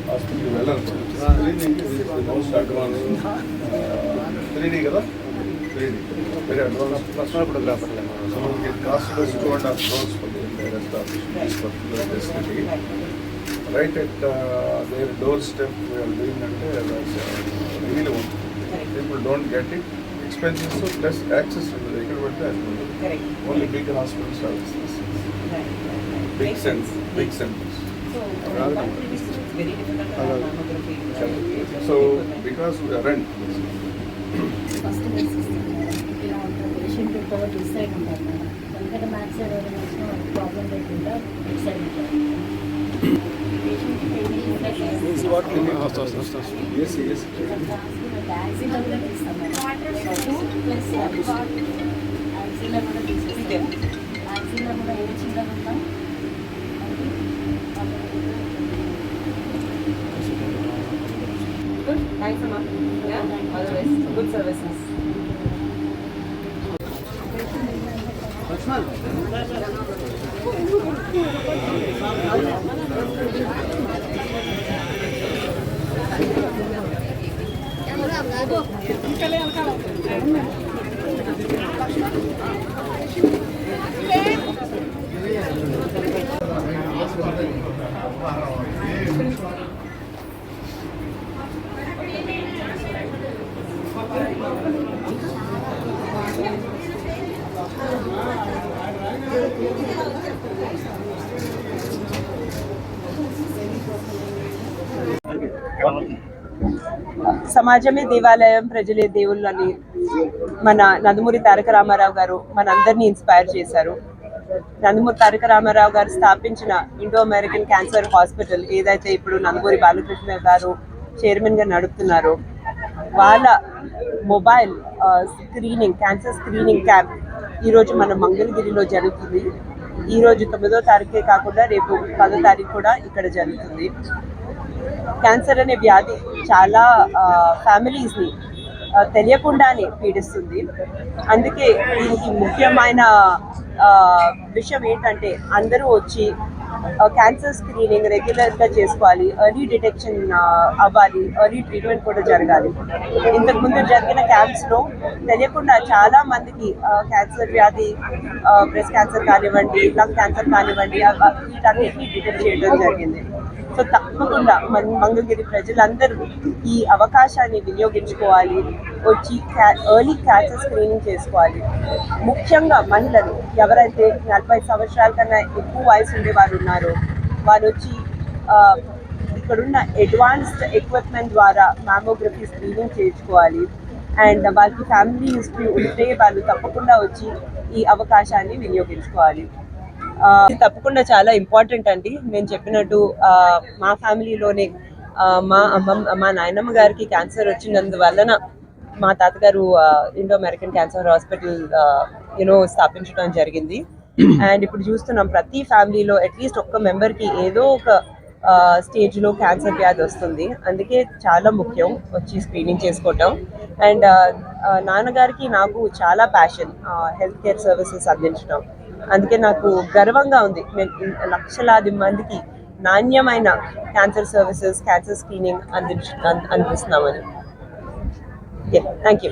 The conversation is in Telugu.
హాస్పిటల్కి వెళ్ళాలి. మోస్ట్ అడ్వాన్స్ 3D కదా, 3D very advance photographer. So it cost us 2.5 crores for the entire establishment, this particular facility. Right at their doorstep we are doing అంటే really want people don't get it. Expenses plus access ఉండదు. ఎక్కడ పడితే only big hospitals services, big centres. So because we are rent first patient people decide ఉంటారు మేడం. ఎందుకంటే మ్యాథ్స్ ప్రాబ్లం లేకుండా డిసైడ్ ఉంటారు. Thanks so much. Yeah, all the best. Good services. సమాజమే దేవాలయం, ప్రజలే దేవుళ్ళు అని మన నందమూరి తారక రామారావు గారు మనందరినీ ఇన్స్పైర్ చేశారు. నందమూరి తారక రామారావు గారు స్థాపించిన ఇండో అమెరికన్ క్యాన్సర్ హాస్పిటల్ ఏదైతే ఇప్పుడు నందమూరి బాలకృష్ణ గారు చైర్మన్గా నడుపుతున్నారో, వాళ్ళ mobile screening, cancer screening camp ఈరోజు మన మంగళగిరిలో జరుగుతుంది. ఈరోజు 9వ తారీఖే కాకుండా రేపు 10వ తారీఖు కూడా ఇక్కడ జరుగుతుంది. క్యాన్సర్ అనే వ్యాధి చాలా ఫ్యామిలీస్ని తెలియకుండానే పీడిస్తుంది. అందుకే దీనికి ముఖ్యమైన విషయం ఏంటంటే అందరూ వచ్చి క్యాన్సర్ స్క్రీనింగ్ రెగ్యులర్గా చేసుకోవాలి, ఎర్లీ డిటెక్షన్ అవ్వాలి, ఎర్లీ ట్రీట్మెంట్ కూడా జరగాలి. ఇంతకుముందు జరిగిన క్యాంప్స్లో తెలియకుండా చాలా మందికి క్యాన్సర్ వ్యాధి, బ్రెస్ట్ క్యాన్సర్ కానివ్వండి, లంగ్ క్యాన్సర్ కానివ్వండి, వీటన్నిటిని డిటెక్ట్ చేయడం జరిగింది. సో తప్పకుండా మంగళగిరి ప్రజలందరూ ఈ అవకాశాన్ని వినియోగించుకోవాలి, వచ్చి ఎర్లీ క్యాన్సర్ స్క్రీనింగ్ చేసుకోవాలి. ముఖ్యంగా మహిళలు ఎవరైతే 40 సంవత్సరాల కన్నా ఎక్కువ వయసు ఉండేవారు ఉన్నారో వాళ్ళు వచ్చి ఇక్కడున్న అడ్వాన్స్డ్ ఎక్విప్మెంట్ ద్వారా మ్యామోగ్రఫీ స్క్రీనింగ్ చేయించుకోవాలి. అండ్ వాళ్ళకి ఫ్యామిలీ హిస్టరీ ఉంటే వాళ్ళు తప్పకుండా వచ్చి ఈ అవకాశాన్ని వినియోగించుకోవాలి. ఇది తప్పకుండా చాలా ఇంపార్టెంట్ అండి. నేను చెప్పినట్టు మా ఫ్యామిలీలోనే మా నాయనమ్మ గారికి క్యాన్సర్ వచ్చినందువలన మా తాతగారు ఇండో అమెరికన్ క్యాన్సర్ హాస్పిటల్ స్థాపించడం జరిగింది. అండ్ ఇప్పుడు చూస్తున్నాం ప్రతి ఫ్యామిలీలో అట్లీస్ట్ ఒక్క మెంబర్కి ఏదో ఒక స్టేజ్లో క్యాన్సర్ వ్యాధి వస్తుంది. అందుకే చాలా ముఖ్యం వచ్చి స్క్రీనింగ్ చేసుకోవటం. అండ్ నాన్నగారికి నాకు చాలా ప్యాషన్ హెల్త్ కేర్ సర్వీసెస్ అందించడం. అందుకే నాకు గర్వంగా ఉంది మేము లక్షలాది మందికి నాణ్యమైన క్యాన్సర్ సర్వీసెస్, క్యాన్సర్ స్క్రీనింగ్ అందిస్తున్నామని. Thank you.